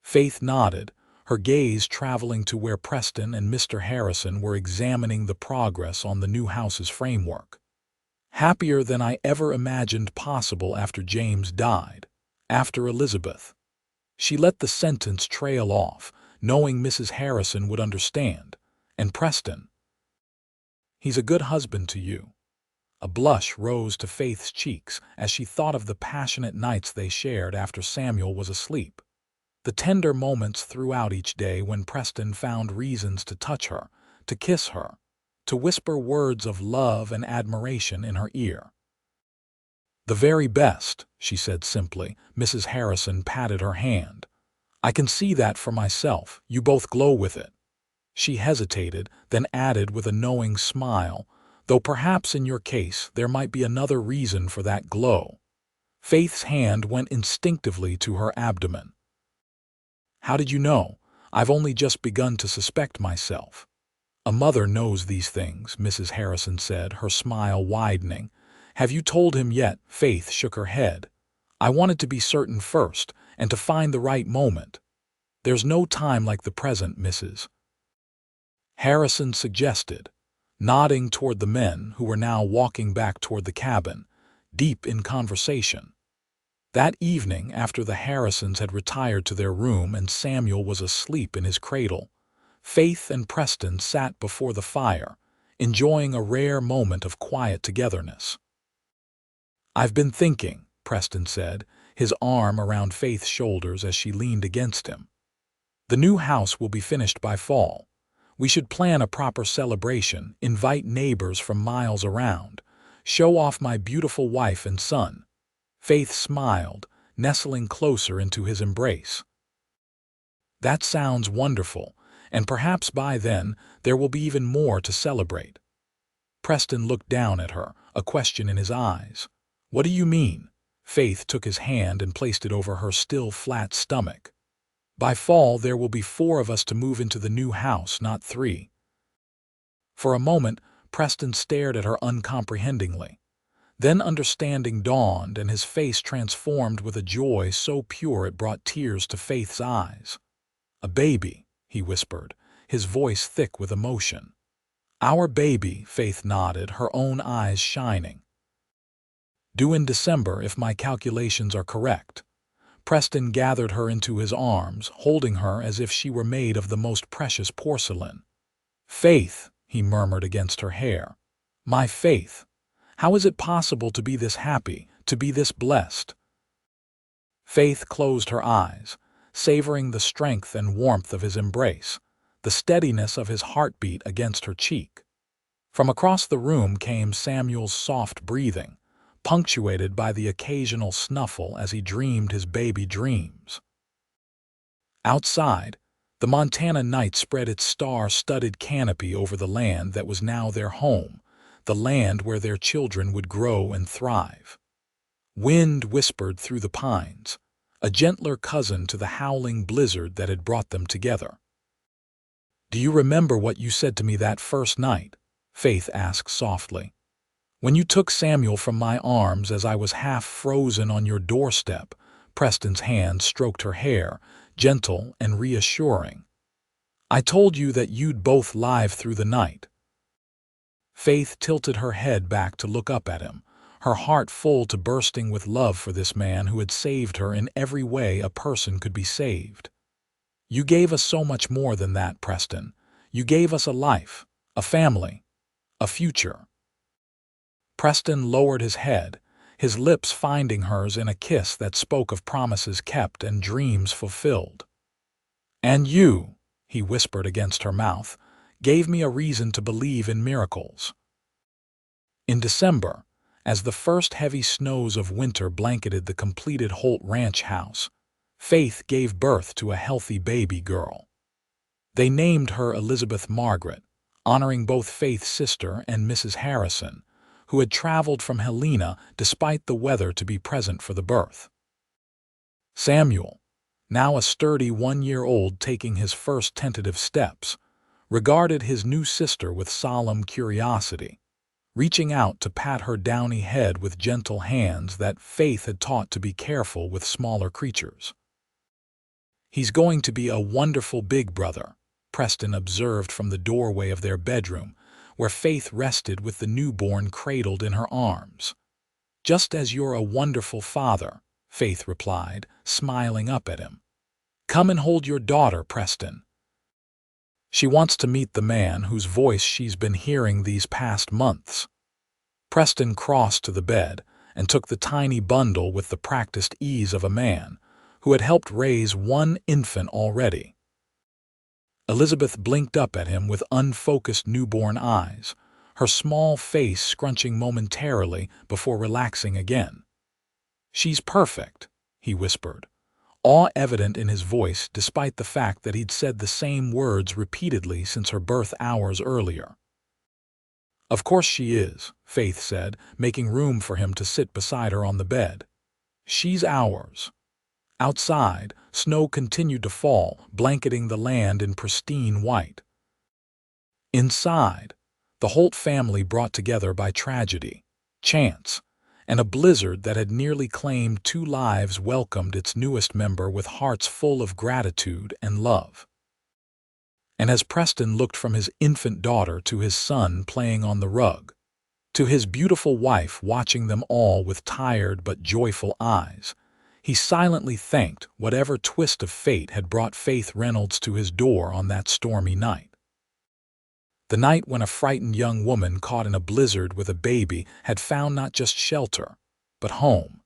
Faith nodded, her gaze traveling to where Preston and Mr. Harrison were examining the progress on the new house's framework. "Happier than I ever imagined possible after James died, after Elizabeth." She let the sentence trail off, knowing Mrs. Harrison would understand. "And Preston? He's a good husband to you." A blush rose to Faith's cheeks as she thought of the passionate nights they shared after Samuel was asleep. The tender moments throughout each day when Preston found reasons to touch her, to kiss her, to whisper words of love and admiration in her ear. "The very best," she said simply. Mrs. Harrison patted her hand. "I can see that for myself. You both glow with it." She hesitated, then added with a knowing smile, "Though perhaps in your case there might be another reason for that glow." Faith's hand went instinctively to her abdomen. "How did you know? I've only just begun to suspect myself." "A mother knows these things," Mrs. Harrison said, her smile widening. "Have you told him yet?" Faith shook her head. "I wanted to be certain first, and to find the right moment." "There's no time like the present, Mrs. Harrison suggested, nodding toward the men who were now walking back toward the cabin, deep in conversation. That evening, after the Harrisons had retired to their room and Samuel was asleep in his cradle, Faith and Preston sat before the fire, enjoying a rare moment of quiet togetherness. "I've been thinking," Preston said, his arm around Faith's shoulders as she leaned against him. "The new house will be finished by fall. We should plan a proper celebration, invite neighbors from miles around, show off my beautiful wife and son." Faith smiled, nestling closer into his embrace. "That sounds wonderful, and perhaps by then there will be even more to celebrate." Preston looked down at her, a question in his eyes. "What do you mean?" Faith took his hand and placed it over her still flat stomach. "By fall there will be 4 of us to move into the new house, not 3. For a moment, Preston stared at her uncomprehendingly. Then understanding dawned and his face transformed with a joy so pure it brought tears to Faith's eyes. "A baby," he whispered, his voice thick with emotion. "Our baby," Faith nodded, her own eyes shining. "Due in December if my calculations are correct." Preston gathered her into his arms, holding her as if she were made of the most precious porcelain. "Faith," he murmured against her hair. "My Faith. How is it possible to be this happy, to be this blessed?" Faith closed her eyes, savoring the strength and warmth of his embrace, the steadiness of his heartbeat against her cheek. From across the room came Samuel's soft breathing, punctuated by the occasional snuffle as he dreamed his baby dreams. Outside, The Montana night spread its star-studded canopy over the land that was now their home, the land where their children would grow and thrive. Wind whispered through the pines, a gentler cousin to the howling blizzard that had brought them together. "Do you remember what you said to me that first night?" Faith asked softly. "When you took Samuel from my arms as I was half frozen on your doorstep." Preston's hand stroked her hair, gentle and reassuring. "I told you that you'd both live through the night." Faith tilted her head back to look up at him, her heart full to bursting with love for this man who had saved her in every way a person could be saved. "You gave us so much more than that, Preston. You gave us a life, a family, a future." Preston lowered his head, his lips finding hers in a kiss that spoke of promises kept and dreams fulfilled. "And you," he whispered against her mouth, "gave me a reason to believe in miracles." In December, as the first heavy snows of winter blanketed the completed Holt ranch house, Faith gave birth to a healthy baby girl. They named her Elizabeth Margaret, honoring both Faith's sister and Mrs. Harrison, who had traveled from Helena despite the weather to be present for the birth. Samuel, now a sturdy 1-year-old taking his first tentative steps, regarded his new sister with solemn curiosity, reaching out to pat her downy head with gentle hands that Faith had taught to be careful with smaller creatures. "He's going to be a wonderful big brother," Preston observed from the doorway of their bedroom, where Faith rested with the newborn cradled in her arms. "Just as you're a wonderful father," Faith replied, smiling up at him. "Come and hold your daughter, Preston. She wants to meet the man whose voice she's been hearing these past months." Preston crossed to the bed and took the tiny bundle with the practiced ease of a man who had helped raise one infant already. Elizabeth blinked up at him with unfocused newborn eyes, her small face scrunching momentarily before relaxing again. "She's perfect," he whispered, awe evident in his voice despite the fact that he'd said the same words repeatedly since her birth hours earlier. "Of course she is," Faith said, making room for him to sit beside her on the bed. "She's ours." Outside, snow continued to fall, blanketing the land in pristine white. Inside, the Holt family brought together by tragedy, chance, and a blizzard that had nearly claimed 2 lives welcomed its newest member with hearts full of gratitude and love. And as Preston looked from his infant daughter to his son playing on the rug, to his beautiful wife watching them all with tired but joyful eyes, he silently thanked whatever twist of fate had brought Faith Reynolds to his door on that stormy night. The night when a frightened young woman caught in a blizzard with a baby had found not just shelter, but home.